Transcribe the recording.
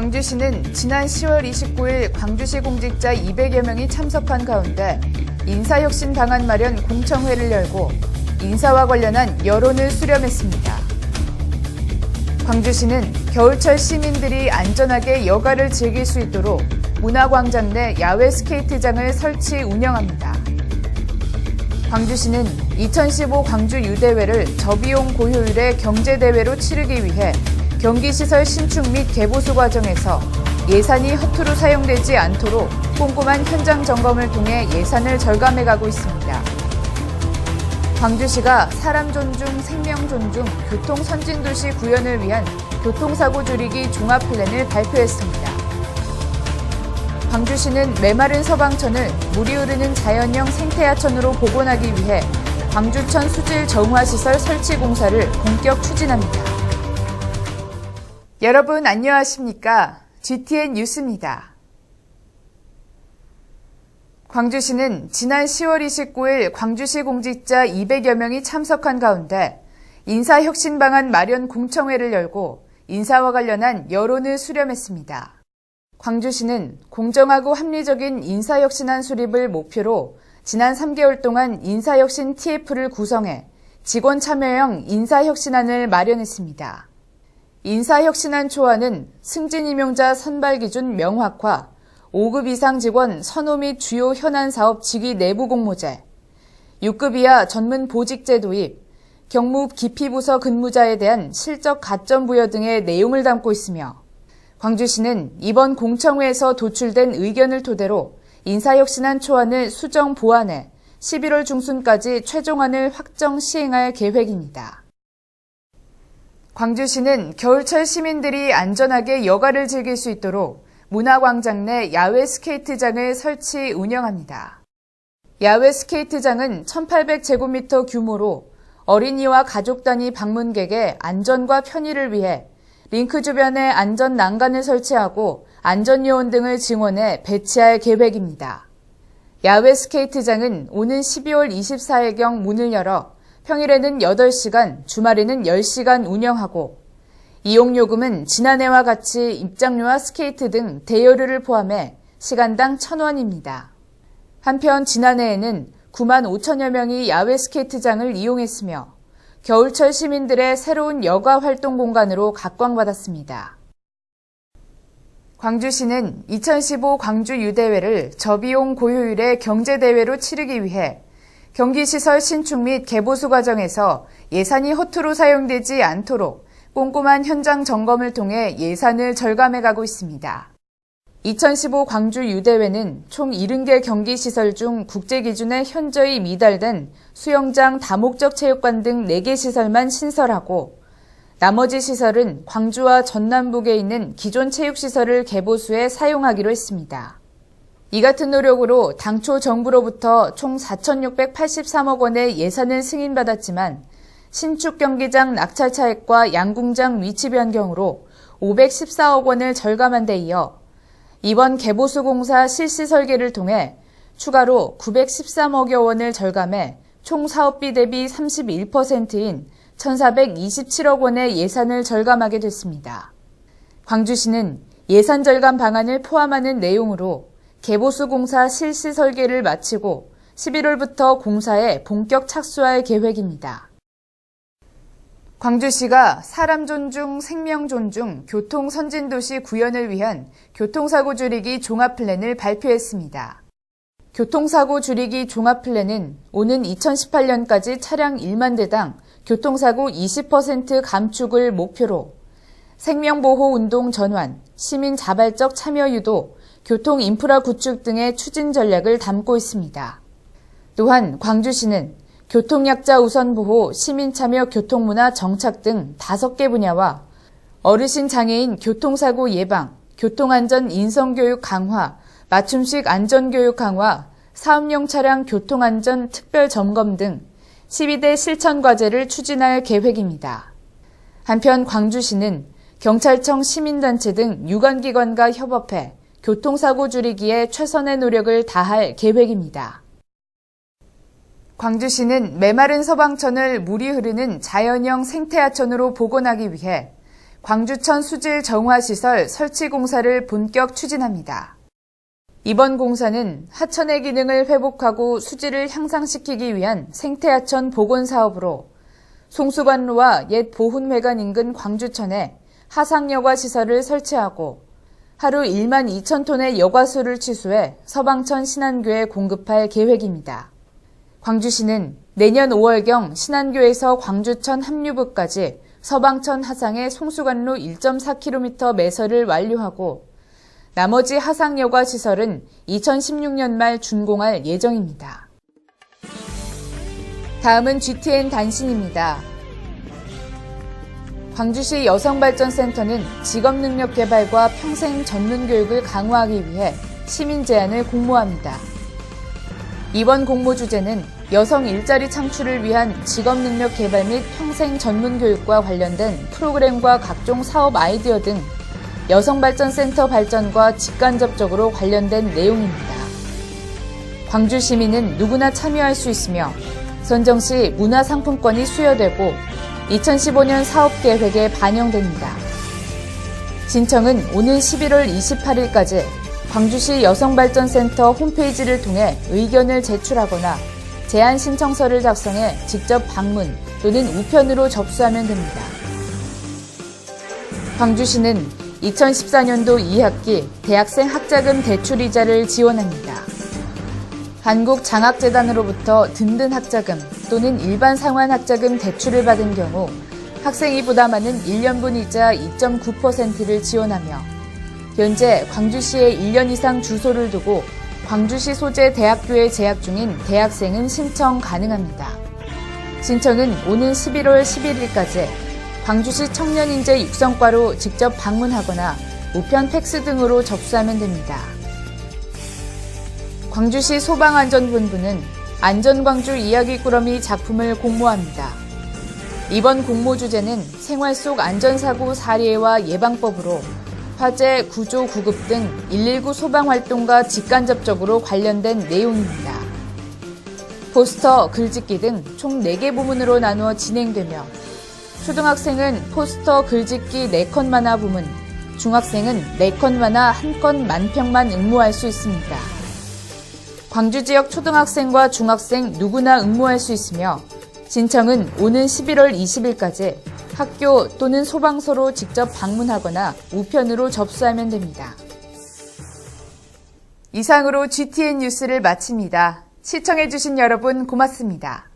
광주시는 지난 10월 29일 광주시 공직자 200여 명이 참석한 가운데 인사혁신 방안 마련 공청회를 열고 인사와 관련한 여론을 수렴했습니다. 광주시는 겨울철 시민들이 안전하게 여가를 즐길 수 있도록 문화광장 내 야외 스케이트장을 설치 운영합니다. 광주시는 2015 광주 유대회를 저비용 고효율의 경제대회로 치르기 위해 경기시설 신축 및 개보수 과정에서 예산이 허투루 사용되지 않도록 꼼꼼한 현장 점검을 통해 예산을 절감해가고 있습니다. 광주시가 사람 존중, 생명 존중, 교통 선진도시 구현을 위한 교통사고 줄이기 종합 플랜을 발표했습니다. 광주시는 메마른 서방천을 물이 흐르는 자연형 생태하천으로 복원하기 위해 광주천 수질 정화시설 설치 공사를 본격 추진합니다. 여러분 안녕하십니까? GTN 뉴스입니다. 광주시는 지난 10월 29일 광주시 공직자 200여 명이 참석한 가운데 인사혁신 방안 마련 공청회를 열고 인사와 관련한 여론을 수렴했습니다. 광주시는 공정하고 합리적인 인사혁신안 수립을 목표로 지난 3개월 동안 인사혁신 TF를 구성해 직원 참여형 인사혁신안을 마련했습니다. 인사혁신안 초안은 승진임용자 선발기준 명확화, 5급 이상 직원 선호 및 주요 현안 사업 직위 내부 공모제, 6급 이하 전문 보직제 도입, 경무 기피부서 근무자에 대한 실적 가점 부여 등의 내용을 담고 있으며 광주시는 이번 공청회에서 도출된 의견을 토대로 인사혁신안 초안을 수정 보완해 11월 중순까지 최종안을 확정 시행할 계획입니다. 광주시는 겨울철 시민들이 안전하게 여가를 즐길 수 있도록 문화광장 내 야외 스케이트장을 설치 운영합니다. 야외 스케이트장은 1800제곱미터 규모로 어린이와 가족 단위 방문객의 안전과 편의를 위해 링크 주변에 안전 난간을 설치하고 안전요원 등을 증원해 배치할 계획입니다. 야외 스케이트장은 오는 12월 24일경 문을 열어 평일에는 8시간, 주말에는 10시간 운영하고 이용요금은 지난해와 같이 입장료와 스케이트 등 대여료를 포함해 시간당 1,000원입니다. 한편 지난해에는 9만 5천여 명이 야외 스케이트장을 이용했으며 겨울철 시민들의 새로운 여가 활동 공간으로 각광받았습니다. 광주시는 2015 광주 유대회를 저비용 고효율의 경제대회로 치르기 위해 경기시설 신축 및 개보수 과정에서 예산이 허투루 사용되지 않도록 꼼꼼한 현장 점검을 통해 예산을 절감해가고 있습니다. 2015 광주 유대회는 총 70개 경기시설 중 국제기준에 현저히 미달된 수영장, 다목적 체육관 등 4개 시설만 신설하고 나머지 시설은 광주와 전남북에 있는 기존 체육시설을 개보수해 사용하기로 했습니다. 이 같은 노력으로 당초 정부로부터 총 4,683억 원의 예산을 승인받았지만 신축 경기장 낙찰 차액과 양궁장 위치 변경으로 514억 원을 절감한 데 이어 이번 개보수 공사 실시 설계를 통해 추가로 913억여 원을 절감해 총 사업비 대비 31%인 1,427억 원의 예산을 절감하게 됐습니다. 광주시는 예산 절감 방안을 포함하는 내용으로 개보수 공사 실시 설계를 마치고 11월부터 공사에 본격 착수할 계획입니다. 광주시가 사람 존중, 생명 존중, 교통 선진도시 구현을 위한 교통사고 줄이기 종합 플랜을 발표했습니다. 교통사고 줄이기 종합 플랜은 오는 2018년까지 차량 1만 대당 교통사고 20% 감축을 목표로 생명보호 운동 전환, 시민 자발적 참여 유도, 교통 인프라 구축 등의 추진 전략을 담고 있습니다. 또한 광주시는 교통약자 우선 보호, 시민 참여 교통문화 정착 등 5개 분야와 어르신 장애인 교통사고 예방, 교통안전 인성교육 강화, 맞춤식 안전교육 강화, 사업용 차량 교통안전 특별 점검 등 12대 실천 과제를 추진할 계획입니다. 한편 광주시는 경찰청 시민단체 등 유관기관과 협업해 교통사고 줄이기에 최선의 노력을 다할 계획입니다. 광주시는 메마른 서방천을 물이 흐르는 자연형 생태하천으로 복원하기 위해 광주천 수질 정화시설 설치 공사를 본격 추진합니다. 이번 공사는 하천의 기능을 회복하고 수질을 향상시키기 위한 생태하천 복원 사업으로 송수관로와 옛 보훈회관 인근 광주천에 하상여과 시설을 설치하고 하루 1만 2천 톤의 여과수를 취수해 서방천 신안교에 공급할 계획입니다. 광주시는 내년 5월경 신안교에서 광주천 합류부까지 서방천 하상의 송수관로 1.4km 매설을 완료하고 나머지 하상여과 시설은 2016년 말 준공할 예정입니다. 다음은 GTN 단신입니다. 광주시 여성발전센터는 직업능력 개발과 평생 전문교육을 강화하기 위해 시민 제안을 공모합니다. 이번 공모 주제는 여성 일자리 창출을 위한 직업능력 개발 및 평생 전문교육과 관련된 프로그램과 각종 사업 아이디어 등 여성발전센터 발전과 직간접적으로 관련된 내용입니다. 광주 시민은 누구나 참여할 수 있으며 선정 시 문화상품권이 수여되고 2015년 사업계획에 반영됩니다. 신청은 오는 11월 28일까지 광주시 여성발전센터 홈페이지를 통해 의견을 제출하거나 제안 신청서를 작성해 직접 방문 또는 우편으로 접수하면 됩니다. 광주시는 2014년도 2학기 대학생 학자금 대출이자를 지원합니다. 한국장학재단으로부터 든든 학자금 또는 일반 상환 학자금 대출을 받은 경우 학생이 부담하는 1년분 이자 2.9%를 지원하며 현재 광주시에 1년 이상 주소를 두고 광주시 소재 대학교에 재학 중인 대학생은 신청 가능합니다. 신청은 오는 11월 11일까지 광주시 청년인재 육성과로 직접 방문하거나 우편 팩스 등으로 접수하면 됩니다. 광주시 소방안전본부는 안전광주 이야기꾸러미 작품을 공모합니다. 이번 공모 주제는 생활 속 안전사고 사례와 예방법으로 화재, 구조, 구급 등 119 소방활동과 직간접적으로 관련된 내용입니다. 포스터, 글짓기 등 총 4개 부문으로 나누어 진행되며 초등학생은 포스터, 글짓기 4건 만화 부문, 중학생은 4건 만화 1건 만평만 응모할 수 있습니다. 광주 지역 초등학생과 중학생 누구나 응모할 수 있으며 신청은 오는 11월 20일까지 학교 또는 소방서로 직접 방문하거나 우편으로 접수하면 됩니다. 이상으로 GTN 뉴스를 마칩니다. 시청해주신 여러분 고맙습니다.